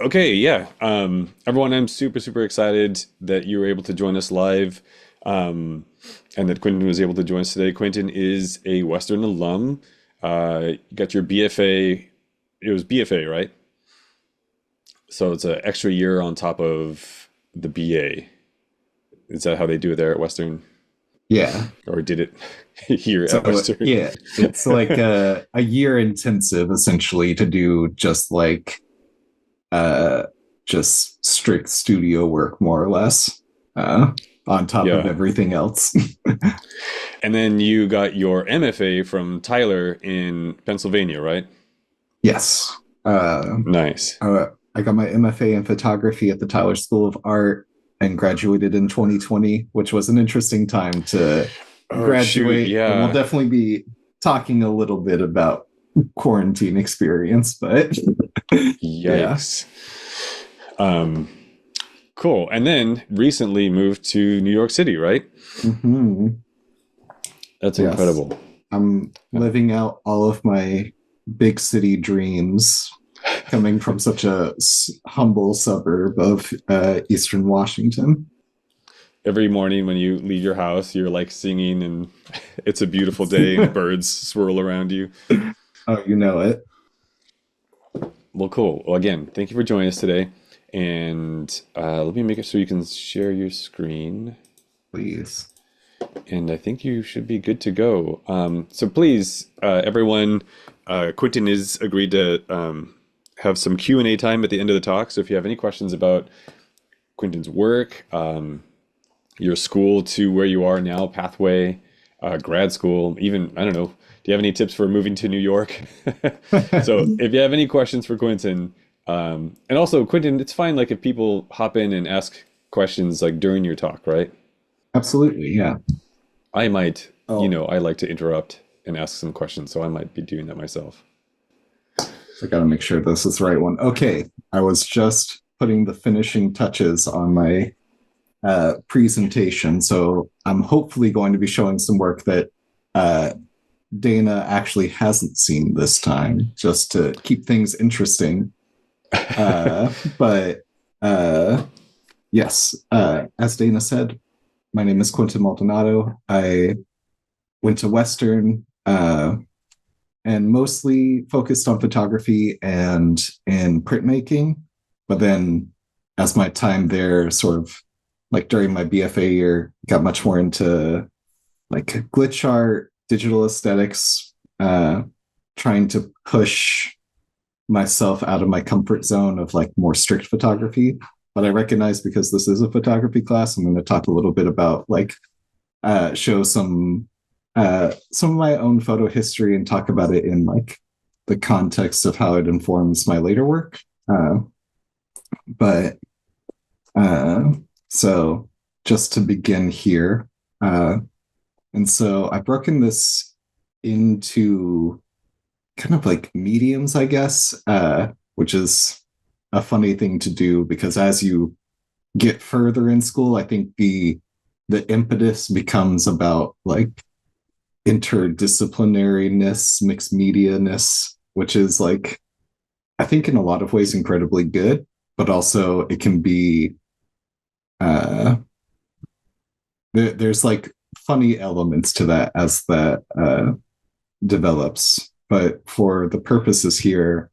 Okay, yeah. Everyone, I'm super excited that you were able to join us live, and that Quinton was able to join us today. Quinton is a Western alum. You got your BFA. It was BFA, right? So it's an extra year on top of the BA. Is that how they do it there at Western, Yeah. or did it here at So Western? yeah, it's like a year intensive essentially to do uh just strict studio work more or less. Uh on top of Yeah. everything else. And then you got your MFA from Tyler in Pennsylvania, right? Yes. Nice. I got my MFA in photography at the Tyler School of Art and graduated in 2020, which was an interesting time to Oh shoot, graduate. And we'll yeah. definitely be talking a little bit about quarantine experience, but yeah. Yikes. Um, cool. And then recently moved to New York City, right? Hmm. That's Yes. incredible. I'm living out all of my big city dreams coming from such a humble suburb of Eastern Washington. Every morning when you leave your house, you're like singing, and it's a beautiful day, and birds swirl around you. Oh, you know it. Well, cool. Well, again, thank you for joining us today. And let me make it so you can share your screen. Please. And I think you should be good to go. So please, everyone, Quentin is agreed to have some Q&A time at the end of the talk. So if you have any questions about Quentin's work, your school to where you are now, pathway, grad school, even, I don't know, do you have any tips for moving to New York? So if you have any questions for Quentin, and also Quentin, it's fine like if people hop in and ask questions like during your talk, right? Absolutely, yeah. I might, Oh, I like to interrupt and ask some questions, so I might be doing that myself. I gotta make sure this is the right one. Okay, I was just putting the finishing touches on my presentation, so I'm hopefully going to be showing some work that uh, Dana actually hasn't seen this time, just to keep things interesting. But yes, as Dana said, my name is Quinton Maldonado. I went to Western and mostly focused on photography and in printmaking. But then as my time there sort of like during my BFA year, got much more into like glitch art, digital aesthetics, trying to push myself out of my comfort zone of like more strict photography. But I recognize because this is a photography class, I'm going to talk a little bit about like show some of my own photo history and talk about it in like the context of how it informs my later work. But uh, so just to begin here, uh, and so I've broken this into kind of like mediums, I guess, which is a funny thing to do because as you get further in school, I think the impetus becomes about like interdisciplinariness, mixed media ness, which is like, I think in a lot of ways incredibly good, but also it can be, uh, there's like funny elements to that as that develops. But for the purposes here,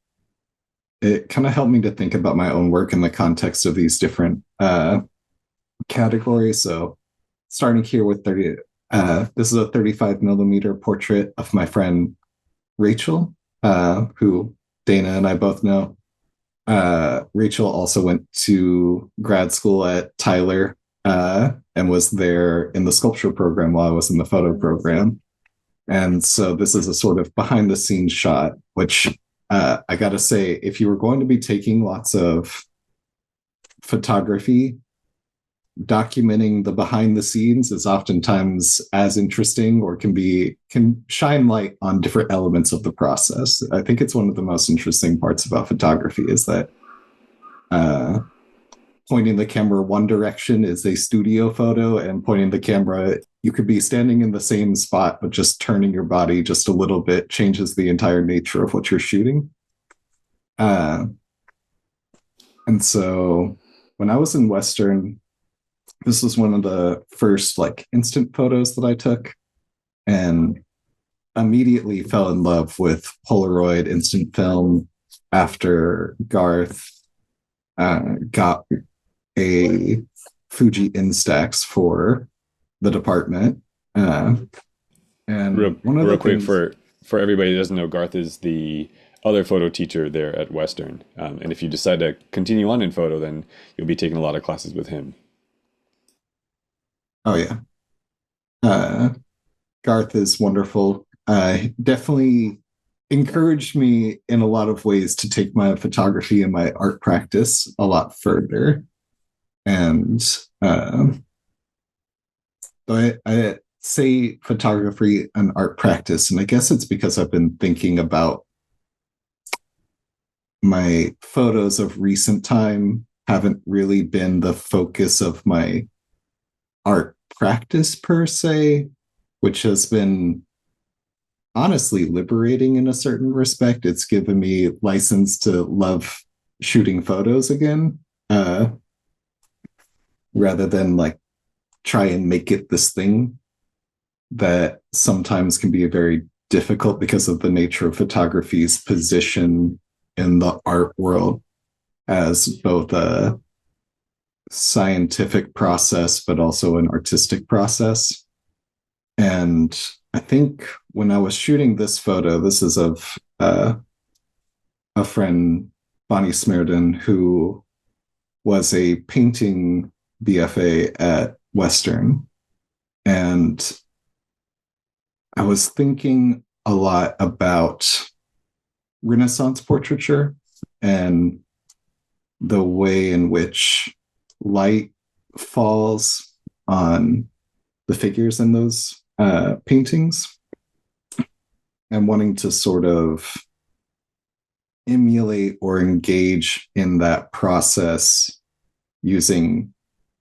it kind of helped me to think about my own work in the context of these different categories. So starting here with 30, this is a 35 millimeter portrait of my friend Rachel, who Dana and I both know. Rachel also went to grad school at Tyler and was there in the sculpture program while I was in the photo program. And so this is a sort of behind the scenes shot, which I got to say, if you were going to be taking lots of photography, documenting the behind the scenes is oftentimes as interesting or can shine light on different elements of the process. I think it's one of the most interesting parts about photography is that uh, pointing the camera one direction is a studio photo, and pointing the camera, you could be standing in the same spot, but just turning your body just a little bit changes the entire nature of what you're shooting. Uh, And so when I was in Western, this was one of the first like instant photos that I took, and immediately fell in love with Polaroid instant film after Garth got a Fuji Instax for the department. Uh, and one of the Real quick things, for everybody that doesn't know, Garth is the other photo teacher there at Western. And if you decide to continue on in photo, then you'll be taking a lot of classes with him. oh yeah, uh, Garth is wonderful. Definitely encouraged me in a lot of ways to take my photography and my art practice a lot further. And uh, I say photography and art practice, and I guess it's because I've been thinking about my photos of recent time haven't really been the focus of my art practice per se, which has been honestly liberating in a certain respect. It's given me license to love shooting photos again, rather than like try and make it this thing that sometimes can be very difficult because of the nature of photography's position in the art world as both a scientific process but also an artistic process. And I think when I was shooting this photo, this is of a friend, Bonnie Smerden, who was a painting BFA at Western. And I was thinking a lot about Renaissance portraiture and the way in which light falls on the figures in those paintings, and wanting to sort of emulate or engage in that process using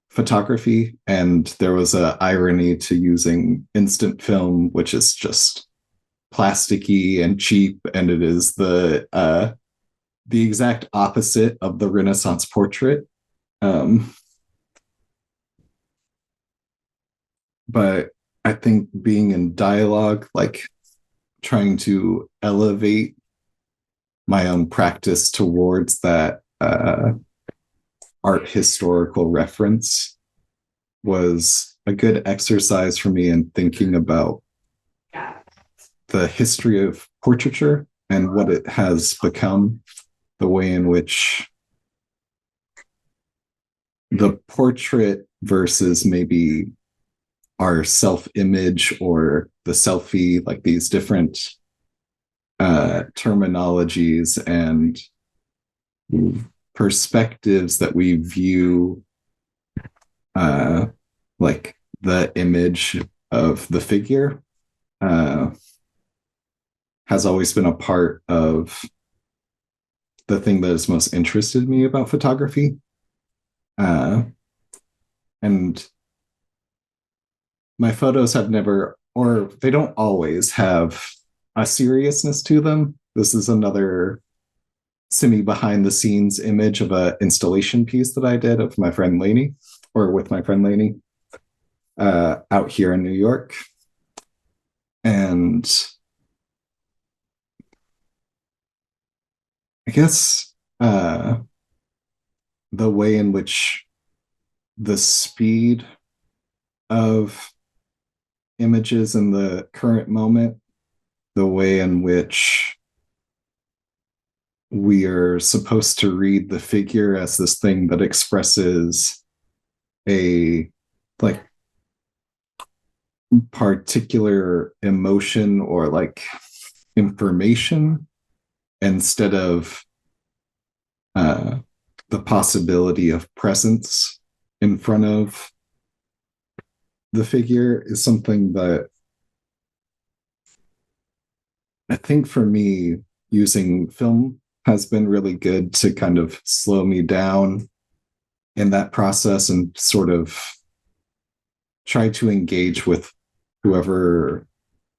photography. And there was a irony to using instant film, which is just plasticky and cheap, and it is the exact opposite of the Renaissance portrait. Um, but I think being in dialogue, like trying to elevate my own practice towards that art historical reference, was a good exercise for me in thinking about the history of portraiture and what it has become, the way in which the portrait versus maybe our self-image or the selfie, like these different terminologies and perspectives that we view uh, like the image of the figure, uh, has always been a part of the thing that has most interested me about photography. Uh, and my photos have never, or they don't always have a seriousness to them. This is another semi behind the scenes image of an installation piece that I did of my friend Lainey, or with my friend Lainey, out here in New York. And I guess the way in which the speed of images in the current moment, the way in which we are supposed to read the figure as this thing that expresses a like particular emotion or like information, instead of uh, the possibility of presence in front of the figure, is something that I think for me, using film has been really good to kind of slow me down in that process and sort of try to engage with whoever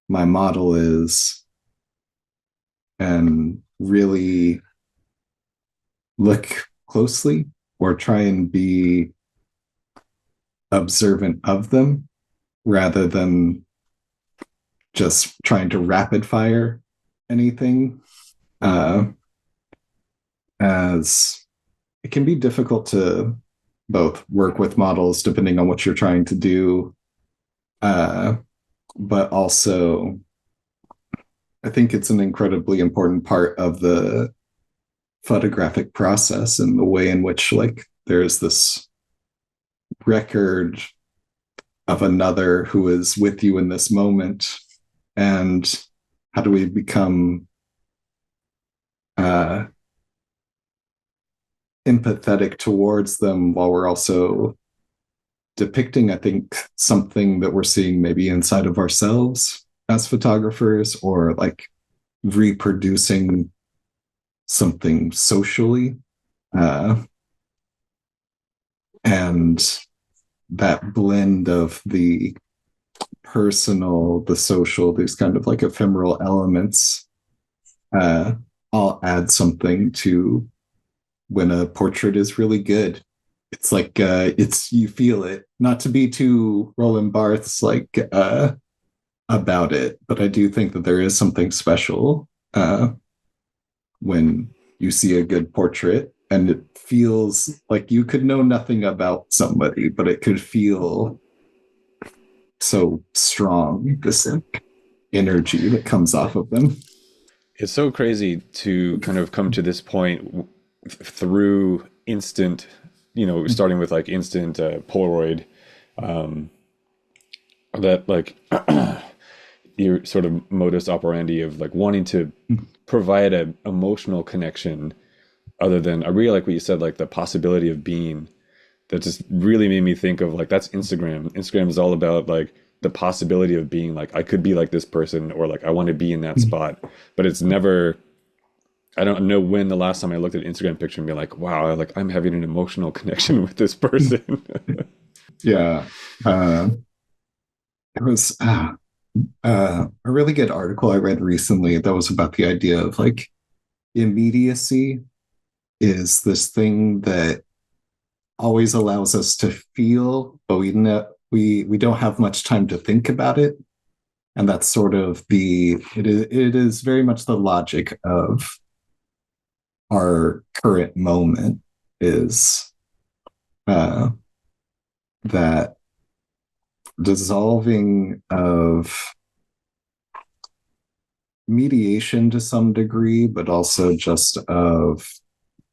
my model is and really look closely or try and be observant of them rather than just trying to rapid fire anything, uh, as it can be difficult to both work with models depending on what you're trying to do, uh, but also I think it's an incredibly important part of the photographic process and the way in which like there's this record of another who is with you in this moment, and how do we become uh, empathetic towards them while we're also depicting, I think, something that we're seeing maybe inside of ourselves as photographers, or like reproducing something socially. And that blend of the personal, the social, these kind of like ephemeral elements, uh, all add something to when a portrait is really good. It's like it's you feel it. Not to be too Roland Barthes like about it, but I do think that there is something special when you see a good portrait, and it feels like you could know nothing about somebody, but it could feel so strong, this energy that comes off of them. It's so crazy to kind of come to this point through instant, starting with like instant Polaroid, that like your sort of modus operandi of like wanting to provide a emotional connection other than, I really like what you said, like the possibility of being. That just really made me think of like, that's Instagram. Instagram is all about like the possibility of being like, I could be like this person, or like I want to be in that spot. But it's never, I don't know when the last time I looked at an Instagram picture and be like, wow, like I'm having an emotional connection with this person. Yeah. It was a really good article I read recently that was about the idea of like immediacy is this thing that always allows us to feel, but we don't have much time to think about it. And that's sort of it is very much the logic of our current moment, is uh, that dissolving of mediation to some degree, but also just of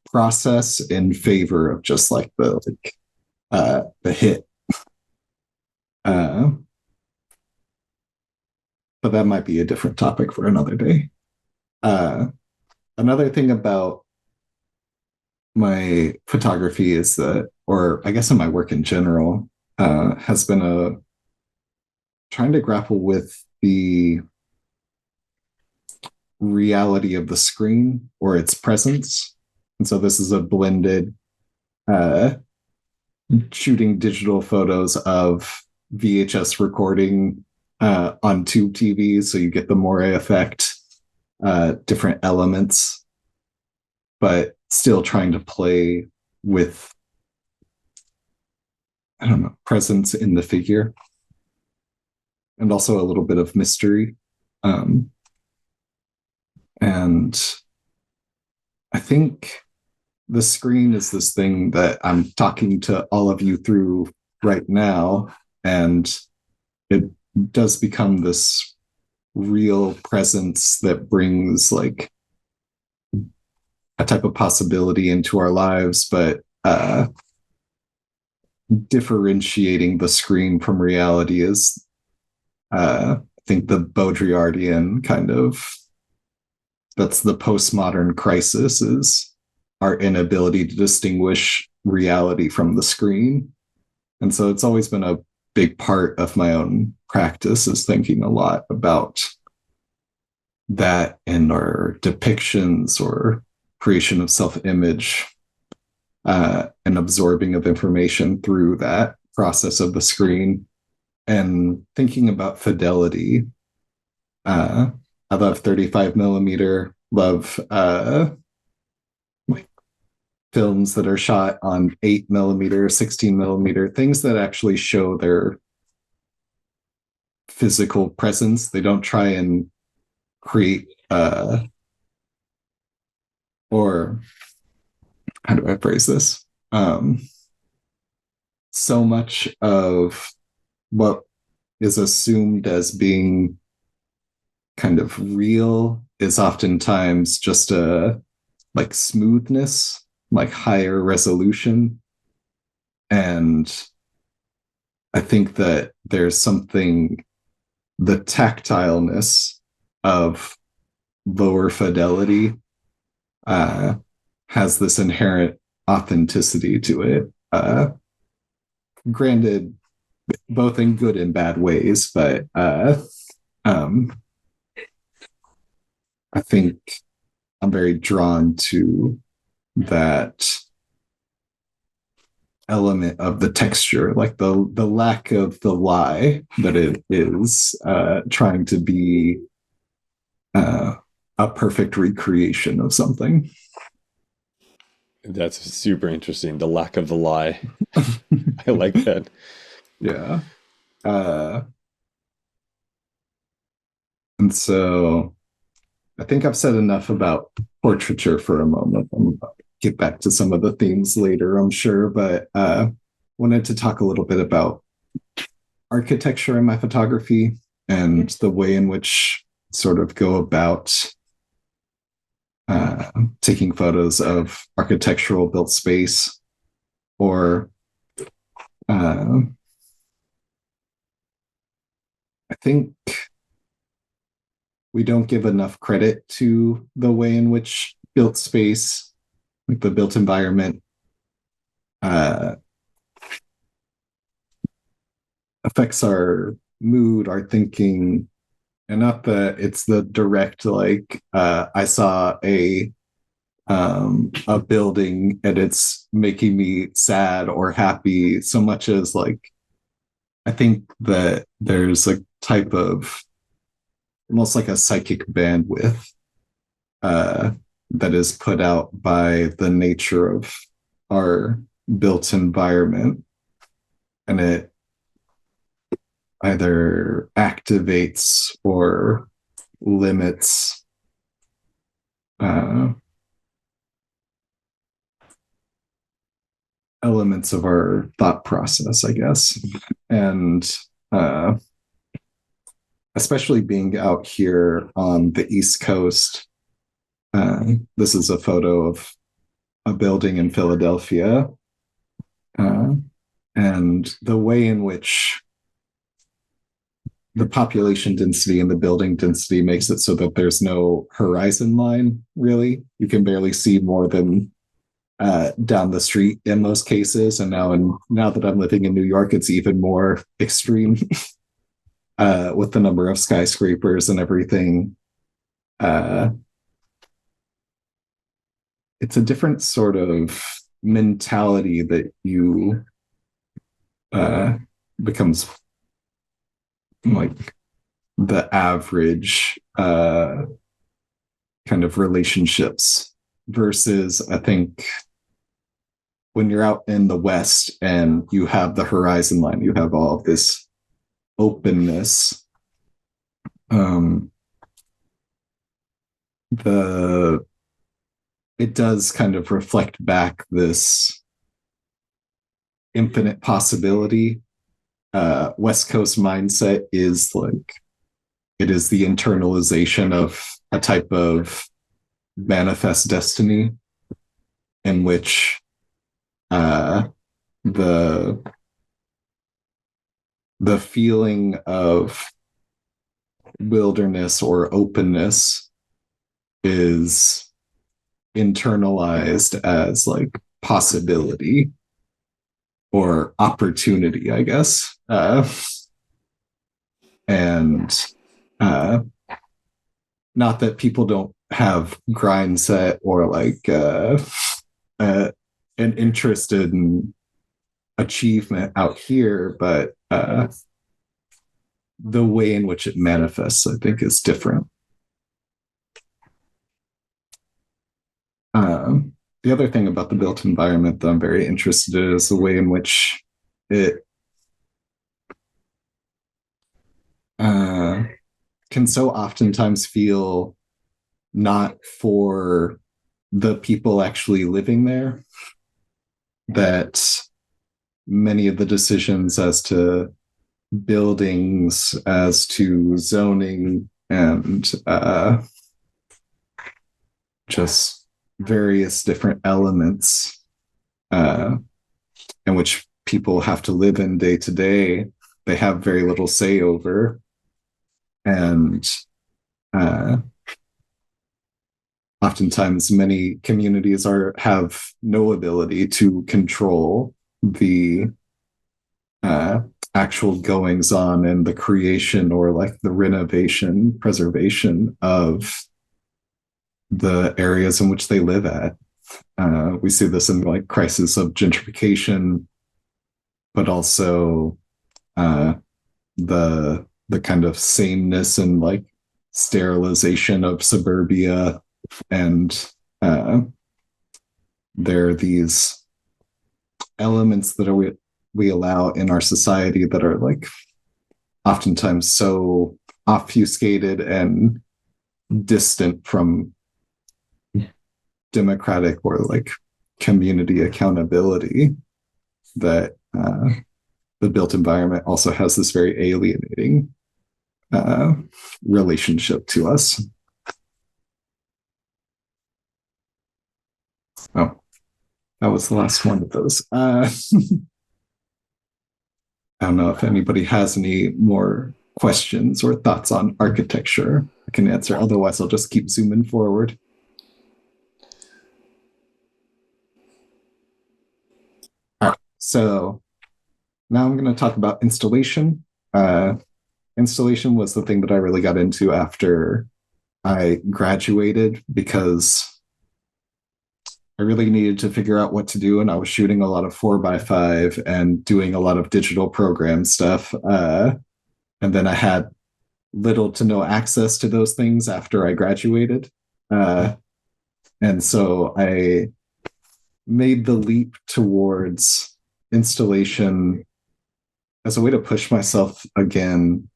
process in favor of just like the hit. Uh, but that might be a different topic for another day. Uh, Another thing about my photography is that, or I guess in my work in general, has been a trying to grapple with the reality of the screen or its presence. And so this is a blended uh, shooting digital photos of VHS recording on tube TV, so you get the moire effect, different elements, but still trying to play with, I don't know, presence in the figure, and also a little bit of mystery. Um, and I think the screen is this thing that I'm talking to all of you through right now, and it does become this real presence that brings like a type of possibility into our lives, but differentiating the screen from reality is, I think, the Baudrillardian kind of, that's the postmodern crisis, is our inability to distinguish reality from the screen. And so it's always been a big part of my own practice, is thinking a lot about that in our depictions or creation of self-image, and absorbing of information through that process of the screen, and thinking about fidelity. I love 35 millimeter, love films that are shot on 8 millimeter, 16 millimeter, things that actually show their physical presence. They don't try and create or how do I phrase this? So much of what is assumed as being kind of real is oftentimes just a like smoothness, like higher resolution. And I think that there's something, the tactileness of lower fidelity uh, has this inherent authenticity to it. Granted, both in good and bad ways, but um, I think I'm very drawn to that element of the texture, like the lack of the lie that it is trying to be uh, a perfect recreation of something. That's super interesting. The lack of the lie. I like that. Yeah. Uh, and so I think I've said enough about portraiture for a moment. I'll get back to some of the themes later, I'm sure, but wanted to talk a little bit about architecture in my photography and the way in which sort of go about taking photos of architectural built space or uh, I think we don't give enough credit to the way in which built space, like the built environment, uh, affects our mood, our thinking, and not that it's the direct like I saw a building and it's making me sad or happy so much as like I think that there's a type of almost like a psychic bandwidth uh, that is put out by the nature of our built environment, and it either activates or limits uh, elements of our thought process, I guess. And uh, especially being out here on the East Coast, this is a photo of a building in Philadelphia. Uh, and the way in which the population density and the building density makes it so that there's no horizon line, really. You can barely see more than down the street in most cases. And now that I'm living in New York, it's even more extreme with the number of skyscrapers and everything. Uh, it's a different sort of mentality that you becomes like the average kind of relationships versus I think when you're out in the West and you have the horizon line, you have all of this openness. Um, the it does kind of reflect back this infinite possibility. West Coast mindset is like it is the internalization of a type of manifest destiny in which the the feeling of wilderness or openness is internalized as like possibility or opportunity, I guess. And not that people don't have grind set or like an interest in achievement out here, but the way in which it manifests, I think, is different. Um, the other thing about the built environment that I'm very interested in is the way in which it uh, can so oftentimes feel not for the people actually living there, that many of the decisions as to buildings, as to zoning, and just various different elements uh, in which people have to live in day to day, they have very little say over. And uh, oftentimes, many communities have no ability to control the uh, actual goings on and the creation or like the renovation, preservation of the areas in which they live at. We see this in like crisis of gentrification, but also uh, the kind of sameness and like sterilization of suburbia, and there are these elements that we allow in our society that are like oftentimes so obfuscated and distant from democratic or like community accountability, that the built environment also has this very alienating uh, relationship to us. Oh, that was the last one of those. I don't know if anybody has any more questions or thoughts on architecture. I can answer. Otherwise, I'll just keep zooming forward. All right. So now I'm going to talk about installation. Installation was the thing that I really got into after I graduated, because I really needed to figure out what to do, and I was shooting a lot of 4x5 and doing a lot of digital program stuff. And then I had little to no access to those things after I graduated. Uh, and so I made the leap towards installation as a way to push myself again,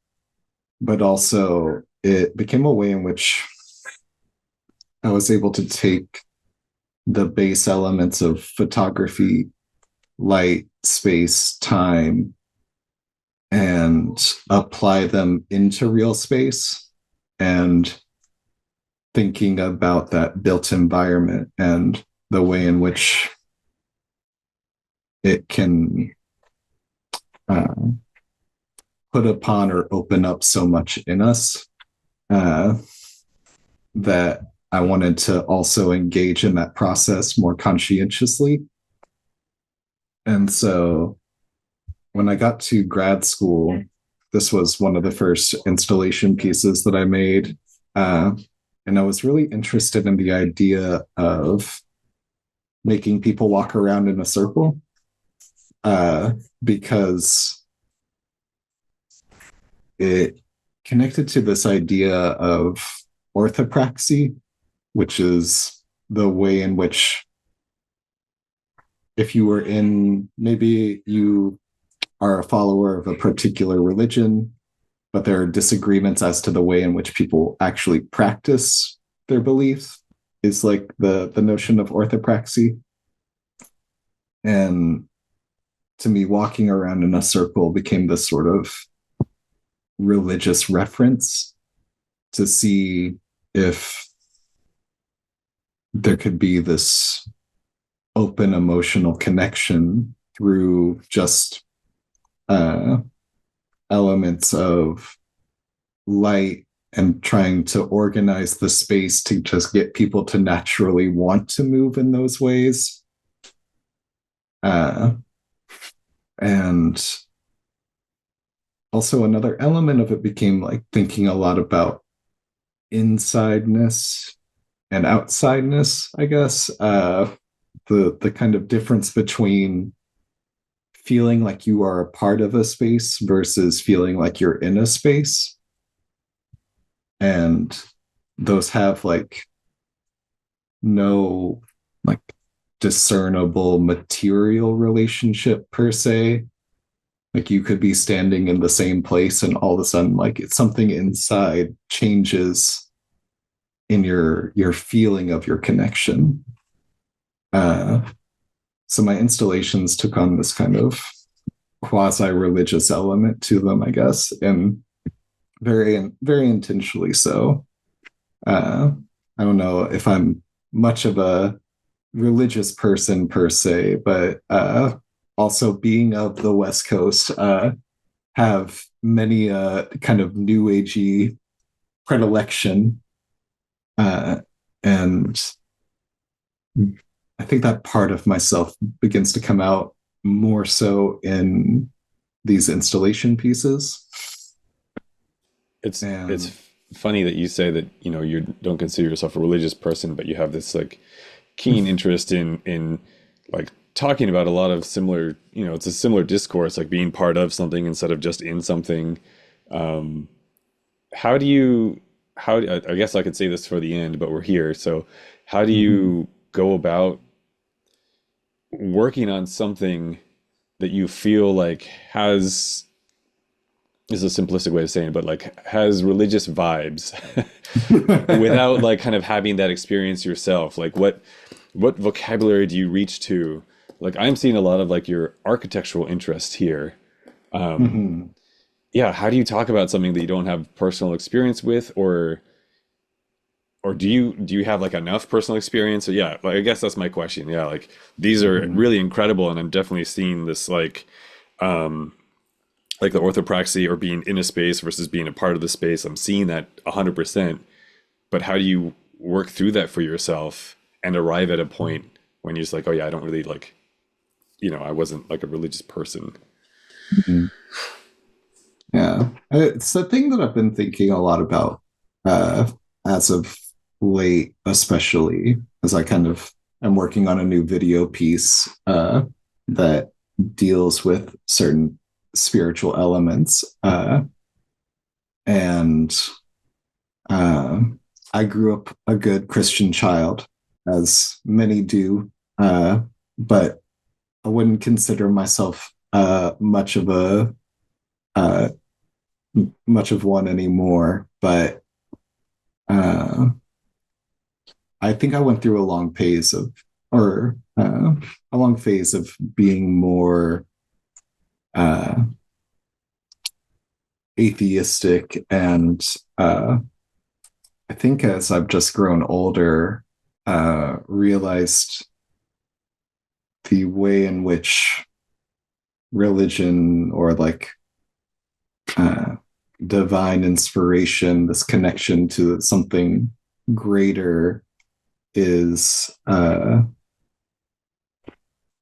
but also it became a way in which I was able to take the base elements of photography, light, space, time, and apply them into real space, and thinking about that built environment and the way in which it can uh, put upon or open up so much in us, uh, that I wanted to also engage in that process more conscientiously. And so when I got to grad school, this was one of the first installation pieces that I made. And I was really interested in the idea of making people walk around in a circle, because it connected to this idea of orthopraxy, which is the way in which, if you were in, maybe you are a follower of a particular religion, but there are disagreements as to the way in which people actually practice their beliefs, is like the notion of orthopraxy. And to me, walking around in a circle became this sort of religious reference to see if there could be this open emotional connection through just elements of light, and trying to organize the space to just get people to naturally want to move in those ways. And also another element of it became like thinking a lot about insideness and outsideness, I guess. The kind of difference between feeling like you are a part of a space versus feeling like you're in a space. And those have like no like discernible material relationship per se. Like you could be standing in the same place and all of a sudden like it's something inside changes in your feeling of your connection. Uh, so my installations took on this kind of quasi-religious element to them, I guess, and very intentionally so. Uh, I don't know if I'm much of a religious person per se, but also being of the West Coast, have many kind of new agey predilection, and I think that part of myself begins to come out more so in these installation pieces. It's And funny that you say that, you know, you don't consider yourself a religious person, but you have this like keen interest in like talking about a lot of similar, you know, it's a similar discourse, like being part of something instead of just in something. Um, how do you, I guess I could say this for the end, but we're here. So how do mhm, you go about working on something that you feel like has, is a simplistic way of saying it, but like has religious vibes without like kind of having that experience yourself? Like what vocabulary do you reach to? Like I'm seeing a lot of like your architectural interest here. mhm, Yeah, how do you talk about something that you don't have personal experience with, or do you have like enough personal experience? So yeah, like I guess that's my question. Yeah, like these are mhm, really incredible, and I'm definitely seeing this like the orthopraxy or being in a space versus being a part of the space. I'm seeing that 100%. But how do you work through that for yourself and arrive at a point when you're just like, oh yeah, I don't really like, you know, I wasn't like a religious person. mhm. Yeah, it's a thing that I've been thinking a lot about, as of late, especially as I kind of am working on a new video piece, that deals with certain spiritual elements. And uh, I grew up a good Christian child, as many do, but I wouldn't consider myself uh, much of one anymore. But uh, I think I went through or a long phase of being more uh, atheistic, and I think as I've just grown older, realized the way in which religion or like uh, divine inspiration, this connection to something greater, is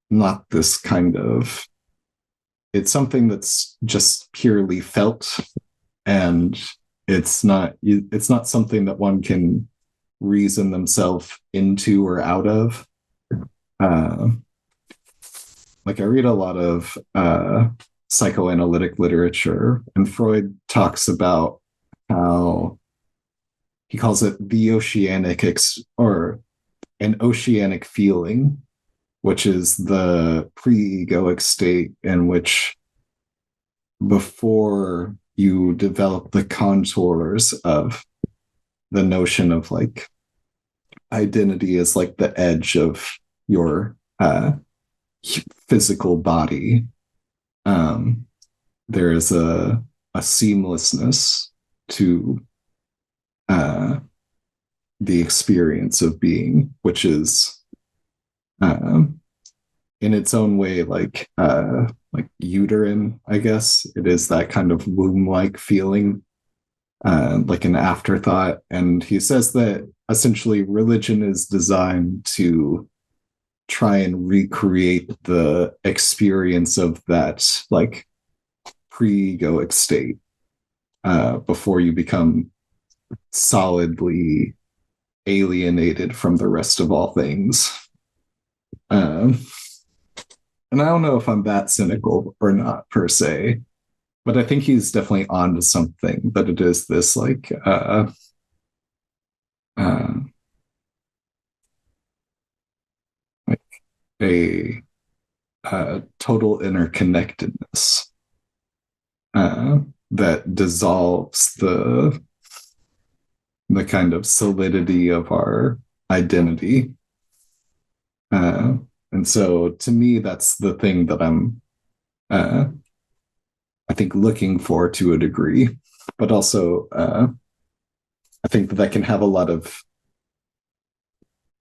not this kind of, it's something that's just purely felt, and it's not something that one can reason themselves into or out of. uh, like I read a lot of psychoanalytic literature, and Freud talks about how he calls it the or an oceanic feeling, which is the pre-egoic state in which, before you develop the contours of the notion of like identity as like the edge of your physical body, um, there is a seamlessness to uh, the experience of being, which is um, in its own way like uterine, I guess. It is that kind of womb-like feeling, like an afterthought. And he says that essentially religion is designed to try and recreate the experience of that like pre-egoic state, before you become solidly alienated from the rest of all things. Um, and I don't know if I'm that cynical or not per se, but I think he's definitely onto something. That it is this uh, a total interconnectedness uh, that dissolves the kind of solidity of our identity. Uh, and so to me, that's the thing that uh, I think, looking for to a degree. But also, I think that that can have a lot of,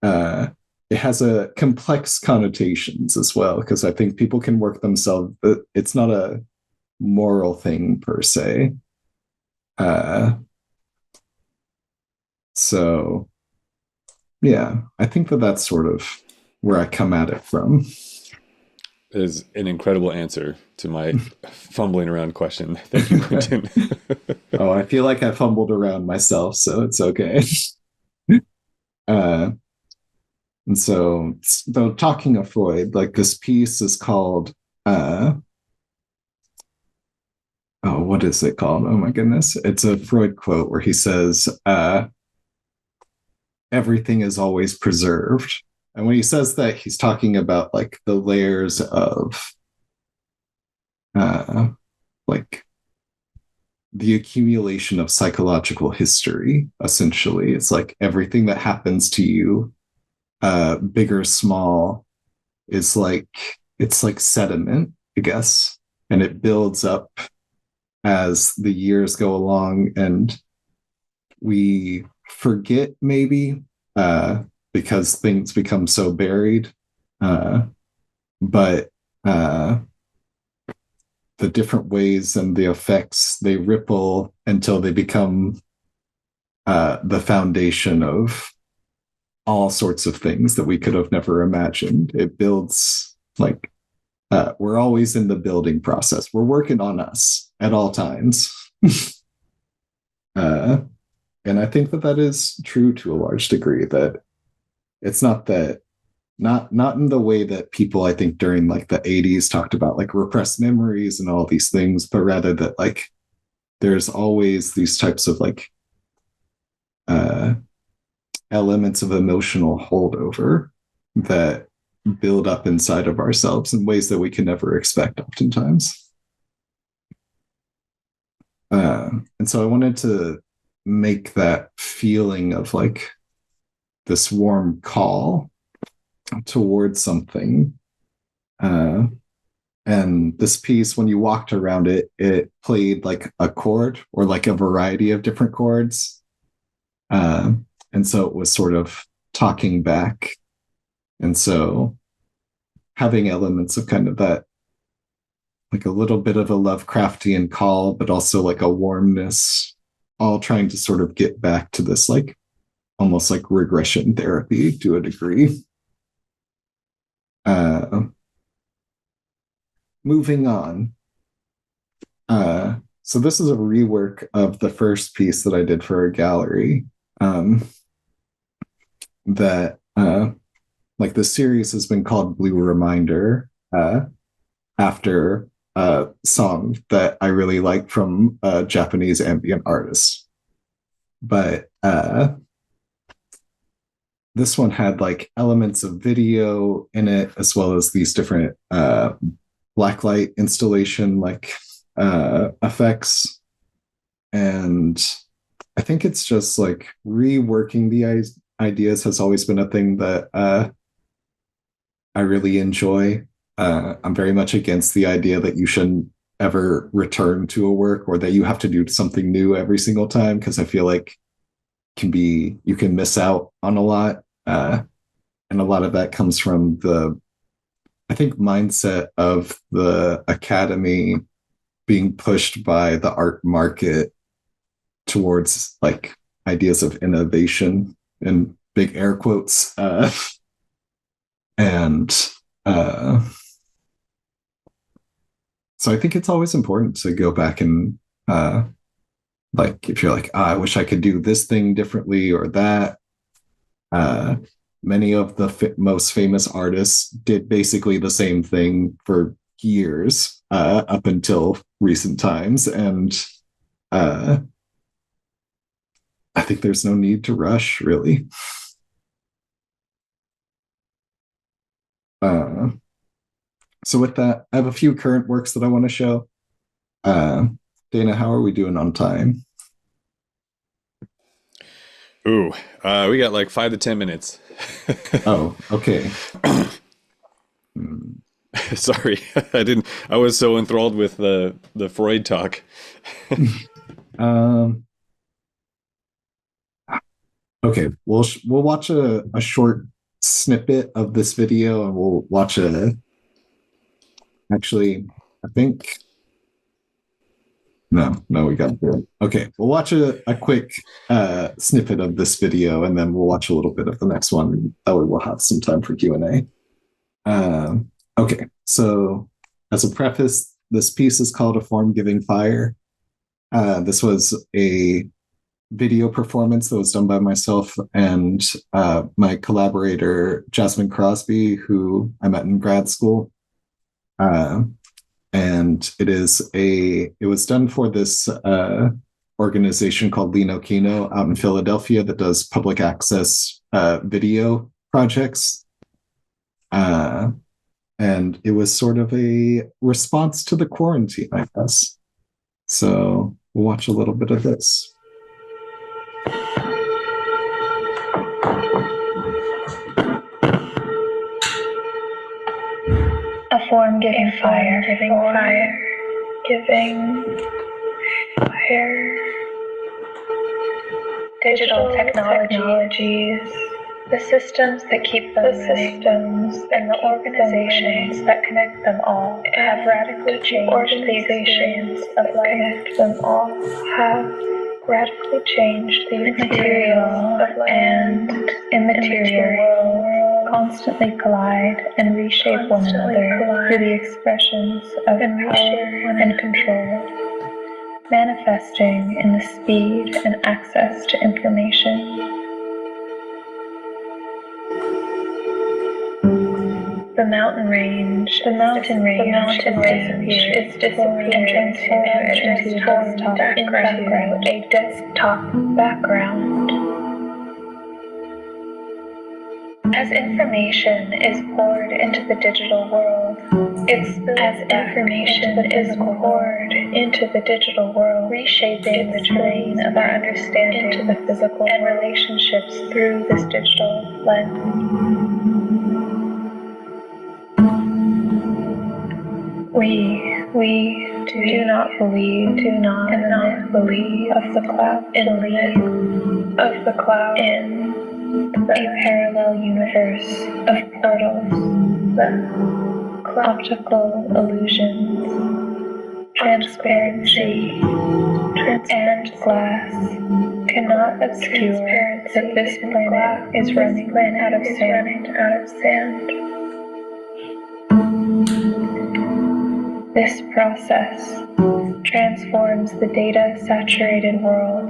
uh, it has a complex connotations as well, because I think people can work themselves, it's not a moral thing per se. Uh, so, yeah, I think that that's sort of where I come at it from. Is an incredible answer to my fumbling around question. Thank you, Quinton. Oh, I feel like I fumbled around myself, so it's okay. uh, and so, though talking of Freud, like this piece is called, uh, oh, what is it called? Oh my goodness. It's a Freud quote where he says, everything is always preserved. And when he says that, he's talking about like the layers of uh, like the accumulation of psychological history, essentially. It's like everything that happens to you, big or small, is like it's like sediment, I guess. And it builds up as the years go along, and we forget maybe, uh, because things become so buried. Uh, but the different ways and the effects, they ripple until they become the foundation of all sorts of things that we could have never imagined. It builds like, we're always in the building process. We're working on us at all times. uh, and I think that that is true to a large degree. That it's not that, not in the way that people, I think, during like the 80s talked about like repressed memories and all these things, but rather that like there's always these types of like uh, elements of emotional holdover that build up inside of ourselves in ways that we can never expect oftentimes. And so I wanted to make that feeling of like this warm call towards something. Uh, and this piece, when you walked around it, it played like a chord or like a variety of different chords. Uh, and so it was sort of talking back. And so having elements of kind of that, like a little bit of a Lovecraftian call, but also like a warmness, all trying to sort of get back to this, like almost like regression therapy to a degree. Uh, moving on. So this is a rework of the first piece that I did for a gallery. That like the series has been called Blue Reminder, after a song that I really like from a Japanese ambient artist. But this one had like elements of video in it, as well as these different blacklight installation like effects. And I think it's just like reworking the ideas has always been a thing that I really enjoy. I'm very much against the idea that you shouldn't ever return to a work or that you have to do something new every single time, because I feel like can be you can miss out on a lot, and a lot of that comes from the, I think, mindset of the academy being pushed by the art market towards like ideas of innovation in big air quotes, and uh, so I think it's always important to go back and like if you're like, I wish I could do this thing differently or that. uh, Many of the most famous artists did basically the same thing for years, up until recent times, and uh, I think there's no need to rush really. Uh, so with that, I have a few current works that I want to show. Uh, Dana, how are we doing on time? Ooh, we got like 5 to 10 minutes. Oh, okay. Hmm. Sorry, I didn't. I was so enthralled with the Freud talk. Um, okay, we'll watch a short snippet of this video, and we'll watch a. Actually, I think no, we got to do it. Okay, we'll watch a quick snippet of this video, and then we'll watch a little bit of the next one. That way, we'll have some time for Q&A. Okay, so as a preface, this piece is called A Form Giving Fire. This was a video performance that was done by myself and my collaborator, Jasmine Crosby, who I met in grad school. And it was done for this organization called Lino Kino out in Philadelphia that does public access video projects. And it was sort of a response to the quarantine, I guess. So we'll watch a little bit of this. A form giving fire, giving fire, giving fire. Digital technologies, the systems that keep them running, and the organizations that connect them all have radically changed the experience of life. Have radically changed the material and immaterial world constantly collide and reshape one another through the expressions of power and control, manifesting in the speed and access to information. The mountain range is disappearing into a desktop background. As information is poured into the digital world, reshaping the terrain of our understanding into the physical and relationships through this digital lens. We do not believe in the belief of the cloud, in a parallel universe of portals, the optical illusions, transparency, and glass cannot obscure that this planet is running out of sand. This process transforms the data-saturated world,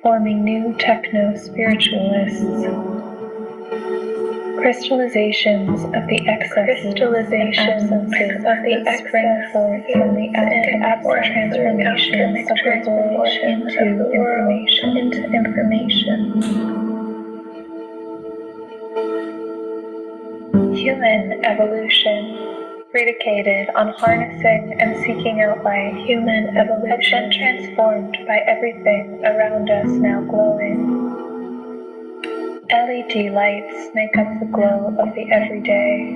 forming new techno-spiritualists. Crystallizations of the excesses and absences that spring forth from the alchemic transformation of the world into information. Human evolution, predicated on harnessing and seeking out light, has been transformed by everything around us now glowing. LED lights make up the glow of the everyday,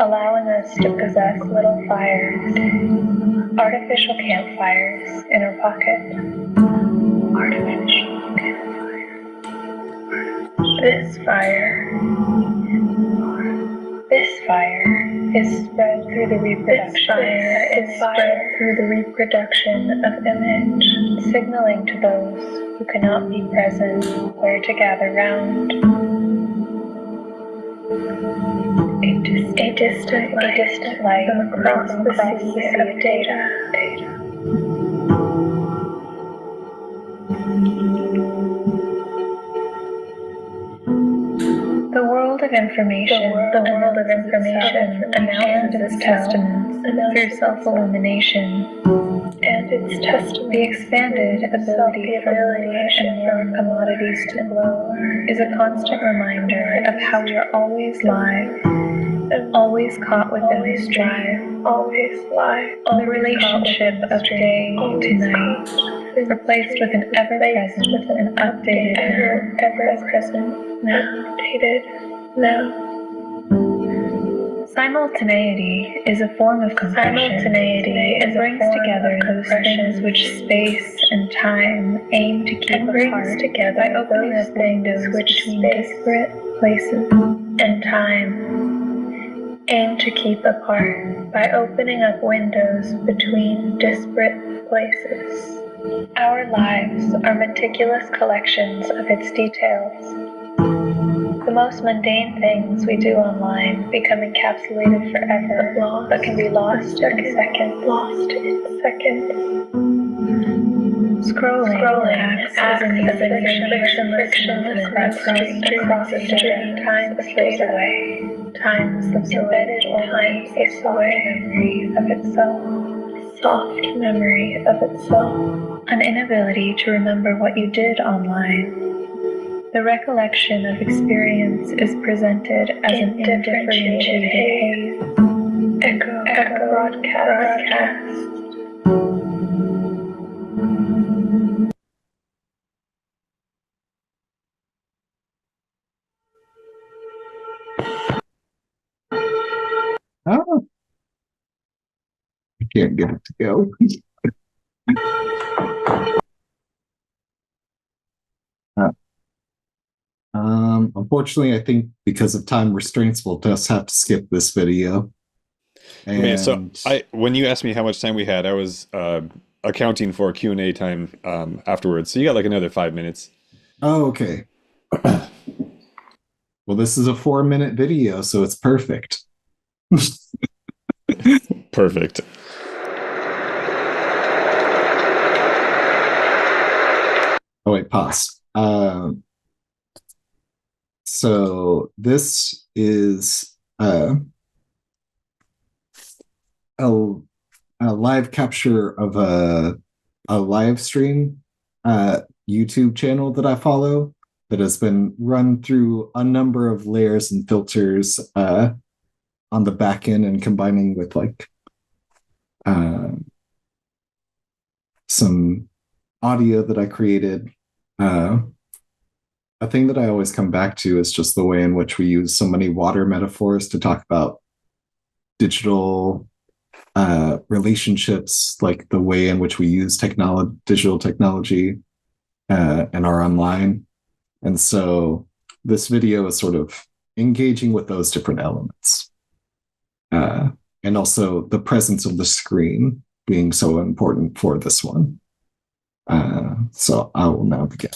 allowing us to possess little fires, artificial campfires in our pocket. This fire is spread through the reproduction of image, signaling to those who cannot be present where to gather round. A distant light across the sea of data. The world of information announces its testaments through self-illumination. and its testimony. The expanded ability for more and more commodities to glow is a constant reminder of how we are always live, always caught within this drive, always live. The relationship of day to night, replaced with an ever-present and updated now, ever-present now, updated now. Simultaneity is a form of compression. Simultaneity is brings together those things which space and time aim to keep apart by opening up windows between disparate places and time aim to keep apart by opening up windows between disparate places. Our lives are meticulous collections of its details. The most mundane things we do online become encapsulated forever, but can be lost in a second. Scrolling acts as an frictionless across the street. Time slips away. Time slips away. Time slips away. Memory of itself. Soft memory of itself. An inability to remember what you did online. The recollection of experience is presented as an indifferentiated haze. Echo broadcast. Oh, I can't get it to go. Unfortunately, I think because of time restraints, we'll just have to skip this video. And Okay, so when you asked me how much time we had, I was accounting for Q&A time afterwards. So you got like another 5 minutes. Oh, okay. Well, this is a 4-minute video, so it's perfect. Perfect. Oh, wait, pause. So this is a live capture of a live stream YouTube channel that I follow that has been run through a number of layers and filters on the back end and combining with like some audio that I created. A thing that I always come back to is just the way in which we use so many water metaphors to talk about digital relationships, like the way in which we use digital technology and are online. And so this video is sort of engaging with those different elements. And also the presence of the screen being so important for this one. So I will now begin.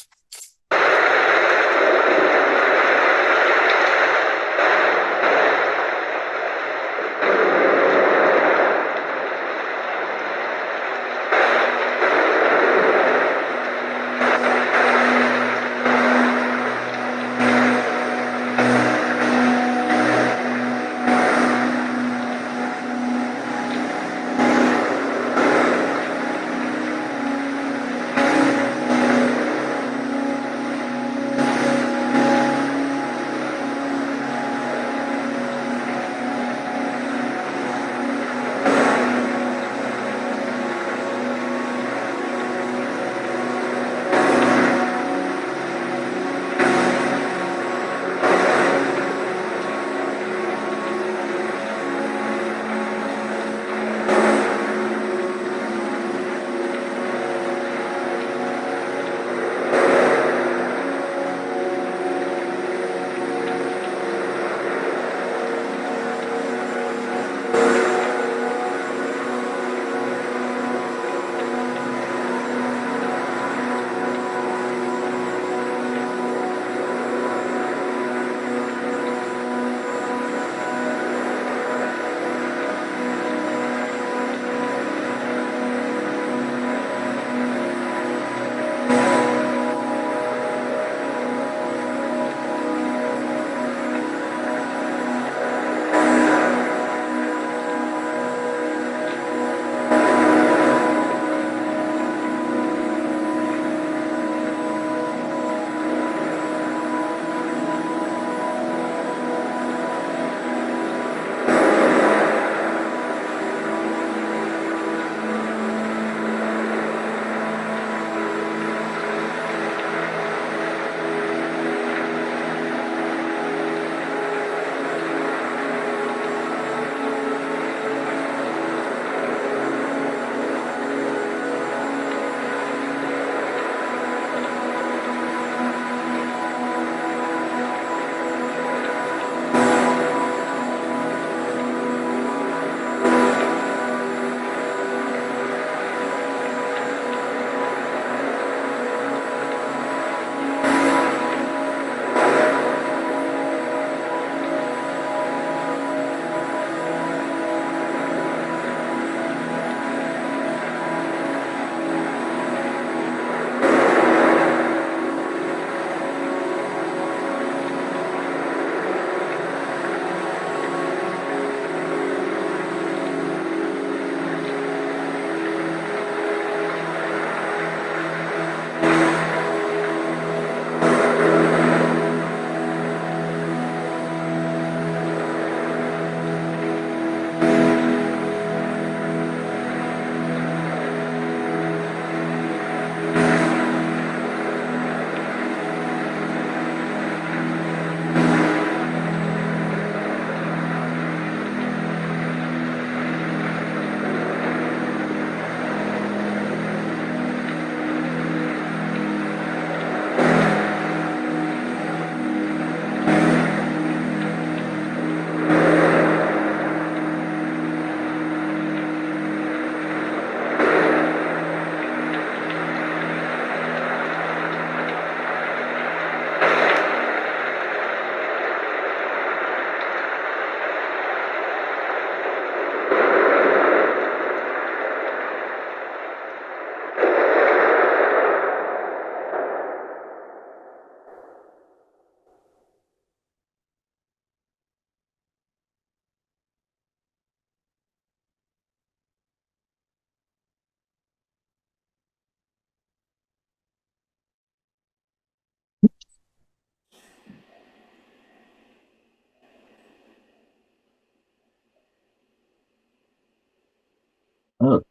Oh,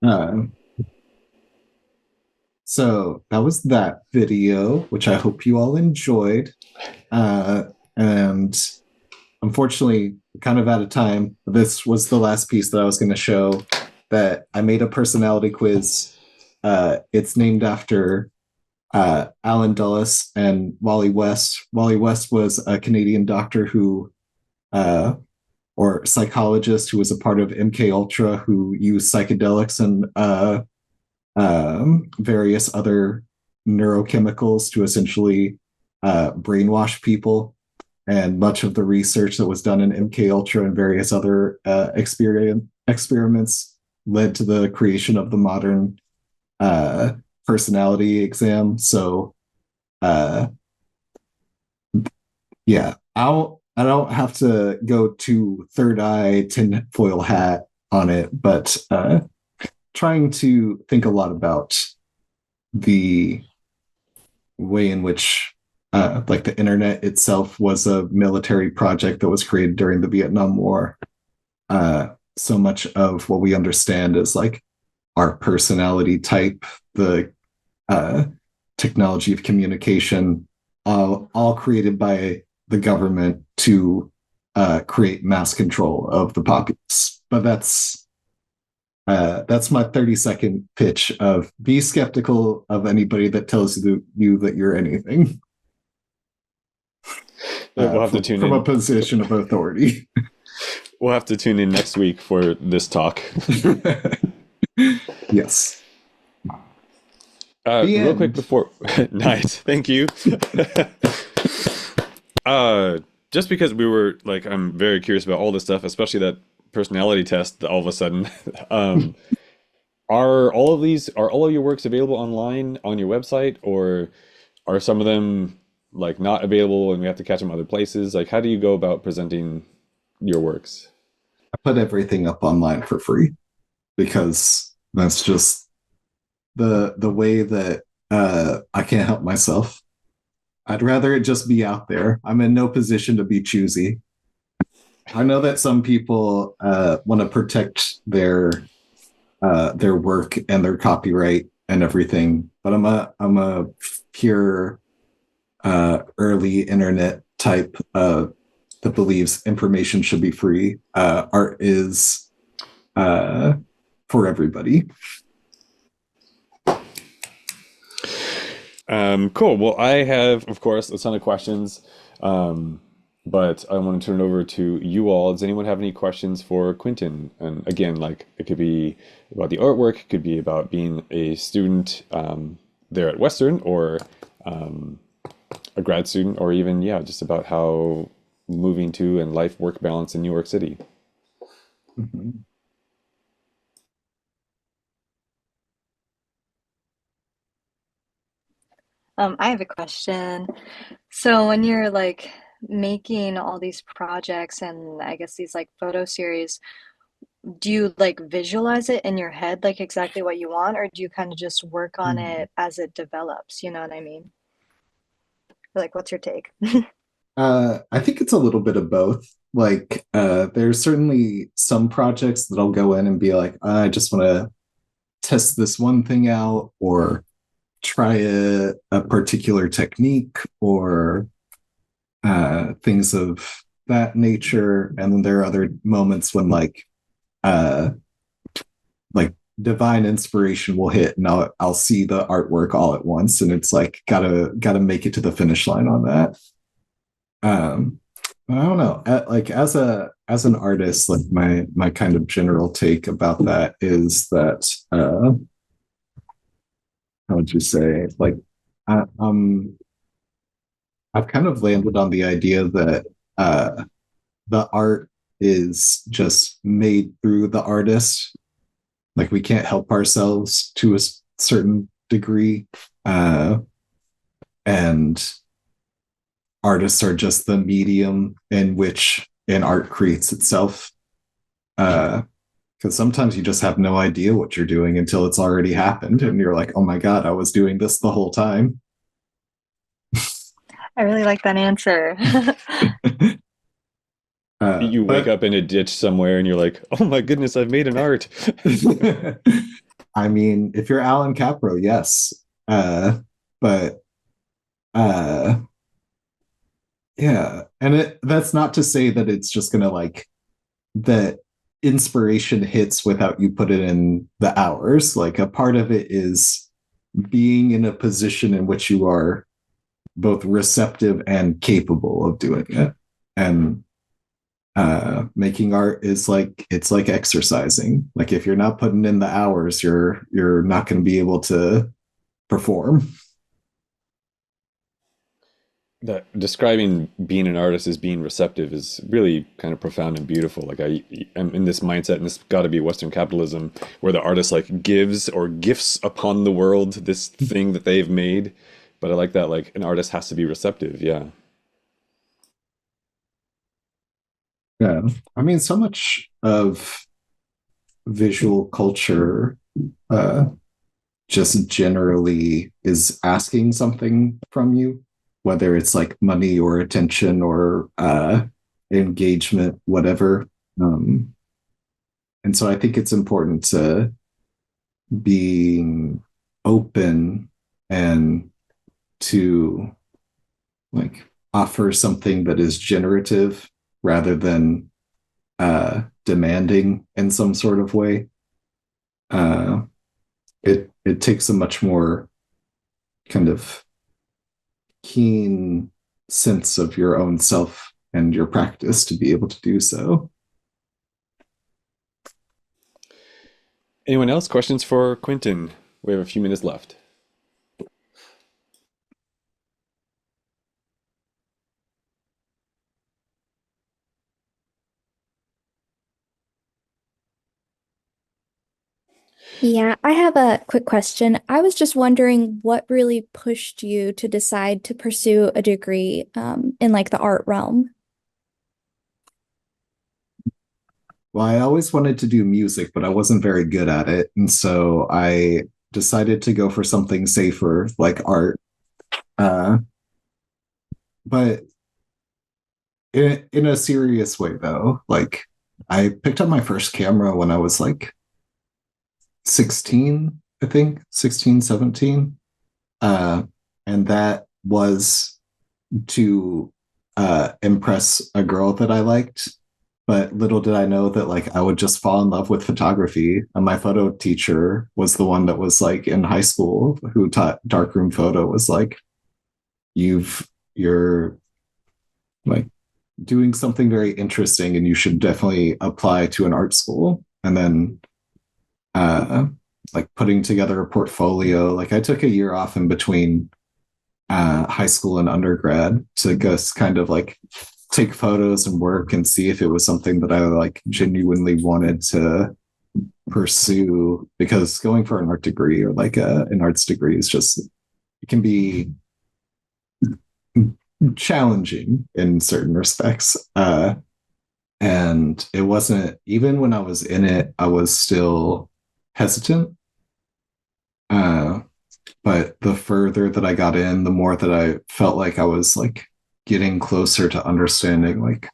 uh, so that was that video, which I hope you all enjoyed. Uh, and unfortunately, kind of out of time. This was the last piece that I was going to show. That I made a personality quiz. It's named after Alan Dulles and Wally West. Wally West was a Canadian doctor who, or psychologist who was a part of MK Ultra, who used psychedelics and various other neurochemicals to essentially brainwash people. And much of the research that was done in MK Ultra and various other experiments led to the creation of the modern personality exam. So, uh, yeah, I don't have to go to third eye tinfoil hat on it, but trying to think a lot about the way in which like the internet itself was a military project that was created during the Vietnam War. So much of what we understand is like our personality type, the uh, technology of communication, all created by the government to create mass control of the populace. But that's my 30-second pitch of be skeptical of anybody that tells you that you're anything. We'll have to tune from in. a position of authority. We'll have to tune in next week for this talk. Yes. Real quick before, nice, thank you. Just because we were like, I'm very curious about all this stuff, especially that personality test. All of a sudden, are all of your works available online on your website, or are some of them like not available and we have to catch them other places? Like, how do you go about presenting your works? I put everything up online for free because that's just the way that I can't help myself. I'd rather it just be out there. I'm in no position to be choosy. I know that some people want to protect their work and their copyright and everything, but I'm a pure early internet type that believes information should be free. Art is for everybody. Cool. Well, I have, of course, a ton of questions, but I want to turn it over to you all. Does anyone have any questions for Quinton? And again, like it could be about the artwork, it could be about being a student there at Western, or a grad student, or even, yeah, just about how moving to and life work balance in New York City. Mm-hmm. I have a question. So when you're like making all these projects and I guess these like photo series, do you like visualize it in your head like exactly what you want, or do you kind of just work on it as it develops? You know what I mean? Like, what's your take? I think it's a little bit of both. Like, there's certainly some projects that I'll go in and be like, I just want to test this one thing out, or try a particular technique, or things of that nature. And then there are other moments when uh, like divine inspiration will hit, and I'll see the artwork all at once, and it's like gotta make it to the finish line on that. I don't know. Like as an artist, like my kind of general take about that is that how would you say, like I, um I've kind of landed on the idea that the art is just made through the artist. Like we can't help ourselves to a certain degree, and artists are just the medium in which an art creates itself. Because sometimes you just have no idea what you're doing until it's already happened, and you're like, "Oh my god, I was doing this the whole time." I really like that answer. You wake But up in a ditch somewhere and you're like, oh my goodness, I've made an art. I mean, if you're Alan Capro, yes. But uh, yeah, and that's not to say that it's just gonna like that inspiration hits without you put it in the hours. Like a part of it is being in a position in which you are both receptive and capable of doing it. And making art is like it's like exercising. Like if you're not putting in the hours, you're not going to be able to perform. That describing being an artist as being receptive is really kind of profound and beautiful. Like I'm in this mindset, and this got to be Western capitalism, where the artist like gives or gifts upon the world this thing that they've made. But I like that, like an artist has to be receptive. Yeah. Yeah, I mean, so much of visual culture uh, just generally is asking something from you, whether it's like money or attention or engagement, whatever. Um, and so I think it's important to being open and to like offer something that is generative rather than demanding in some sort of way. Uh, it takes a much more kind of keen sense of your own self and your practice to be able to do so. Anyone else? Questions for Quinton? We have a few minutes left. Yeah, I have a quick question. I was just wondering what really pushed you to decide to pursue a degree in like the art realm. Well, I always wanted to do music, but I wasn't very good at it. And so I decided to go for something safer like art. Uh, but in a serious way, though, like I picked up my first camera when I was like 16, I think, 16, 17. Uh, and that was to impress a girl that I liked. But little did I know that like I would just fall in love with photography. And my photo teacher was the one that was like in high school who taught darkroom photo was like, you're like doing something very interesting and you should definitely apply to an art school. And then uh like putting together a portfolio. Like I took a year off in between high school and undergrad to just kind of like take photos and work and see if it was something that I like genuinely wanted to pursue. Because going for an art degree or like an arts degree is just it can be challenging in certain respects. And it wasn't even when I was in it, I was still hesitant. Uh, but the further that I got in, the more that I felt like I was like getting closer to understanding like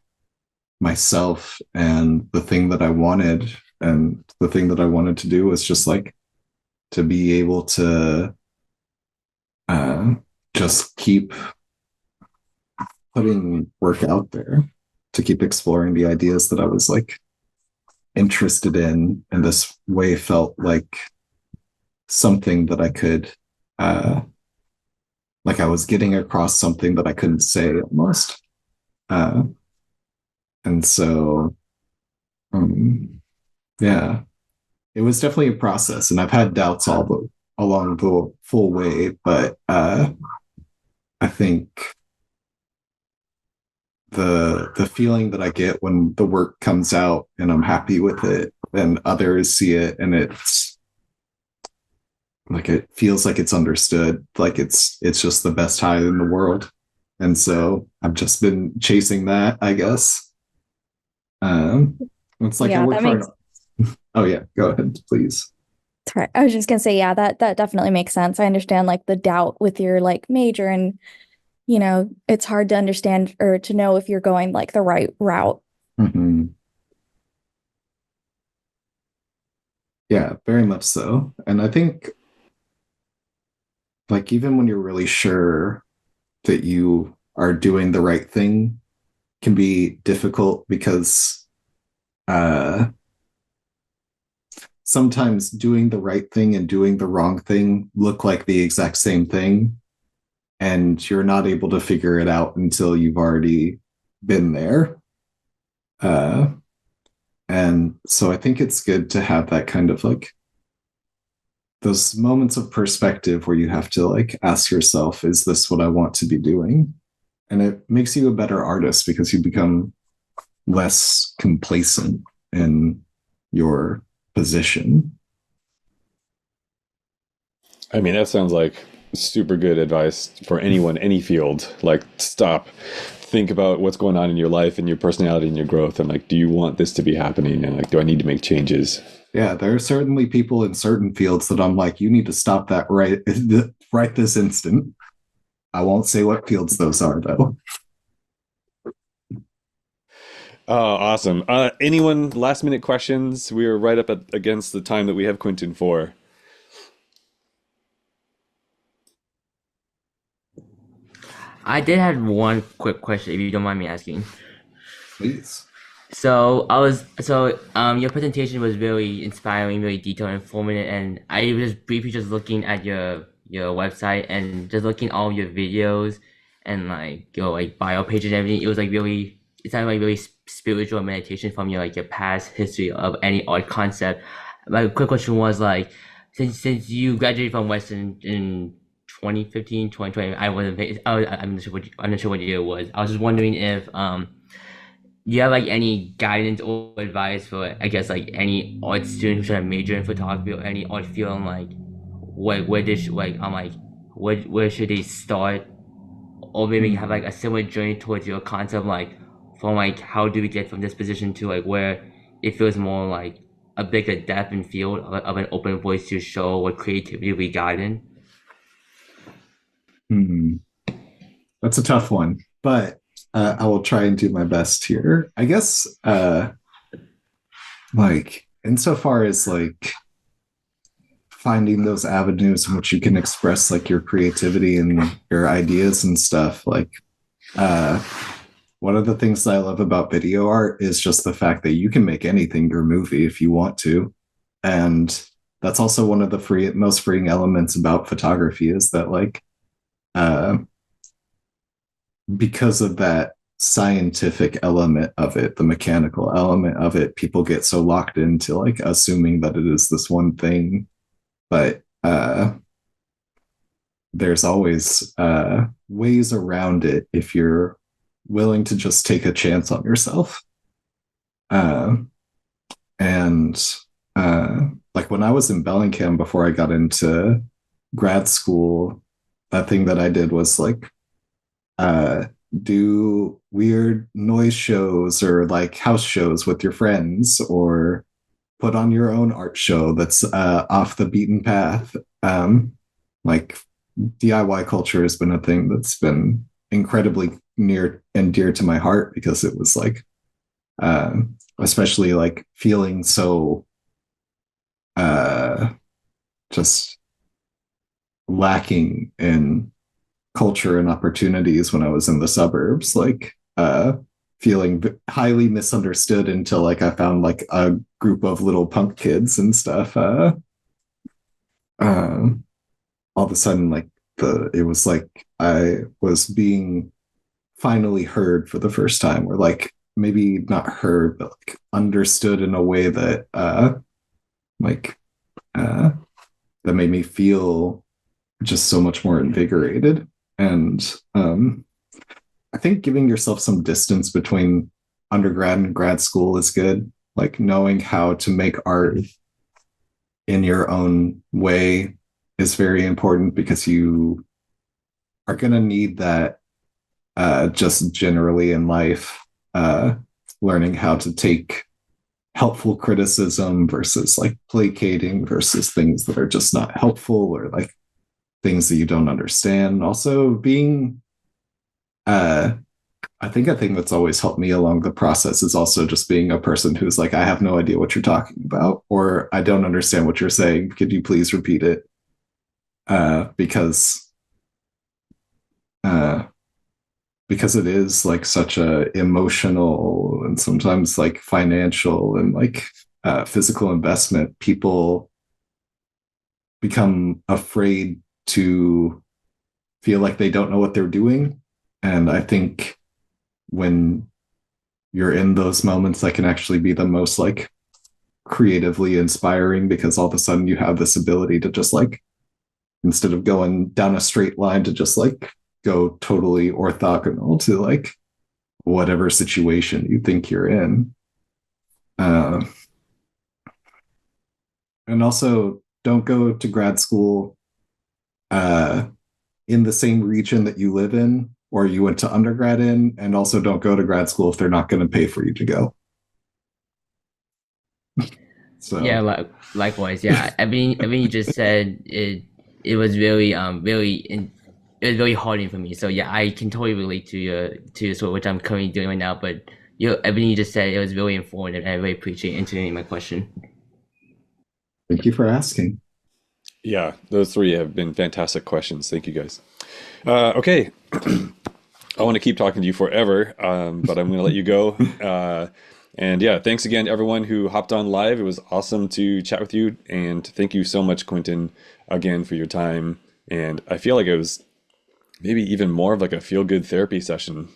myself and the thing that I wanted. And the thing that I wanted to do was just like to be able to uh, just keep putting work out there, to keep exploring the ideas that I was like interested in. And this way felt like something that I could like I was getting across something that I couldn't say almost. Uh, and so, yeah, it was definitely a process, and I've had doubts along the full way. But I think the feeling that I get when the work comes out and I'm happy with it, and others see it, and it's like it feels like it's understood, like it's just the best high in the world. And so I've just been chasing that, I guess. Um, it's like I Yeah, work that for makes an. Oh yeah, go ahead, please. Sorry, I was just gonna say, yeah, that definitely makes sense. I understand like the doubt with your like major and it's hard to understand or to know if you're going like the right route. Yeah, very much so. And I think like even when you're really sure that you are doing the right thing can be difficult because uh sometimes doing the right thing and doing the wrong thing look like the exact same thing, and you're not able to figure it out until you've already been there. Uh, and so I think it's good to have that kind of like those moments of perspective where you have to like ask yourself, is this what I want to be doing? And it makes you a better artist because you become less complacent in your position. I mean, that sounds like super good advice for anyone, any field. Like, stop, think about what's going on in your life and your personality and your growth. And like, do you want this to be happening? And like, do I need to make changes? Yeah, there are certainly people in certain fields that I'm like, you need to stop that right this instant. I won't say what fields those are though. Oh, awesome. Anyone last minute questions? We are right up against the time that we have Quinton for. I did have one quick question, if you don't mind me asking. Please. Your presentation was really inspiring, really detailed, and informative, and I was briefly just looking at your website and just looking at all your videos and like your like bio pages and everything. It was like really, it sounded like really spiritual meditation from your like your past history of any art concept. My quick question was like, since you graduated from Western in 2015, 2020, I'm not sure what year it was. I was just wondering if you have like any guidance or advice for I guess like any art student who's trying to major in photography or any art field and like where they should like I'm like where should they start, or maybe have like a similar journey towards your concept, like from like how do we get from this position to like where it feels more like a bigger depth and field of an open voice to show what creativity we got in. Hmm. That's a tough one, but I will try and do my best here. I guess, like, insofar as like finding those avenues in which you can express like your creativity and your ideas and stuff, like, uh, one of the things that I love about video art is just the fact that you can make anything your movie if you want to. And that's also one of the most freeing elements about photography is that like, uh, because of that scientific element of it, the mechanical element of it, people get so locked into like assuming that it is this one thing. But there's always ways around it if you're willing to just take a chance on yourself. Uh, and like when I was in Bellingham before I got into grad school, that thing that I did was like uh, do weird noise shows or like house shows with your friends, or put on your own art show that's off the beaten path. Like DIY culture has been a thing that's been incredibly near and dear to my heart because it was like, uh, especially like feeling so uh, just lacking in culture and opportunities when I was in the suburbs, like feeling highly misunderstood until like I found like a group of little punk kids and stuff. All of a sudden, like it was like I was being finally heard for the first time, or like maybe not heard, but like understood in a way that like uh, that made me feel just so much more invigorated. And I think giving yourself some distance between undergrad and grad school is good. Like knowing how to make art in your own way is very important because you are going to need that just generally in life. Learning how to take helpful criticism versus like placating versus things that are just not helpful or like things that you don't understand. Also being I think a thing that's always helped me along the process is also just being a person who's like, I have no idea what you're talking about, or I don't understand what you're saying. Could you please repeat it? Because uh, because it is like such a emotional and sometimes like financial and like physical investment. People become afraid to feel like they don't know what they're doing, and I think when you're in those moments that can actually be the most like creatively inspiring, because all of a sudden you have this ability to just like, instead of going down a straight line, to just like go totally orthogonal to like whatever situation you think you're in. uh, and also don't go to grad school uh, in the same region that you live in or you went to undergrad in, and also don't go to grad school if they're not going to pay for you to go. So Yeah, likewise. Yeah, everything you just said, it was really it was very hard for me. So yeah, I can totally relate to your sort of what I'm currently doing right now. But everything you just said, it was really informative, and I really appreciate answering my question. thank you for asking. Yeah, those three have been fantastic questions. Thank you guys. Okay, I want to keep talking to you forever, but I'm going to let you go. And yeah, thanks again to everyone who hopped on live. It was awesome to chat with you. And thank you so much, Quinton, again for your time. And I feel like it was maybe even more of like a feel-good therapy session.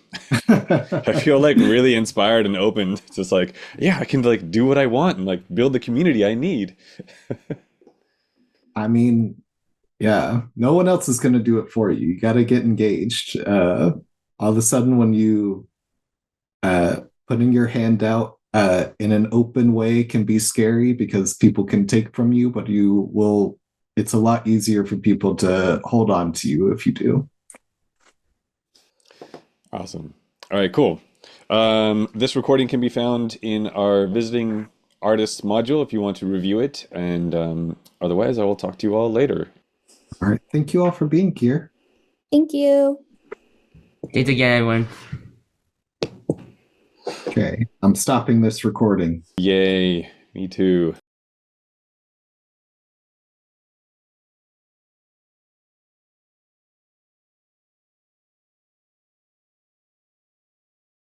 I feel like really inspired and open. It's just like, yeah, I can like do what I want and like build the community I need. I mean, yeah, no one else is going to do it for you. You got to get engaged. All of a sudden, when you putting your hand out in an open way can be scary because people can take from you, but you will. It's a lot easier for people to hold on to you if you do. Awesome. All right, cool. This recording can be found in our visiting artists module if you want to review it. And otherwise, I will talk to you all later. All right. Thank you all for being here. Thank you. Thanks again, everyone. Okay. I'm stopping this recording. Yay. Me too.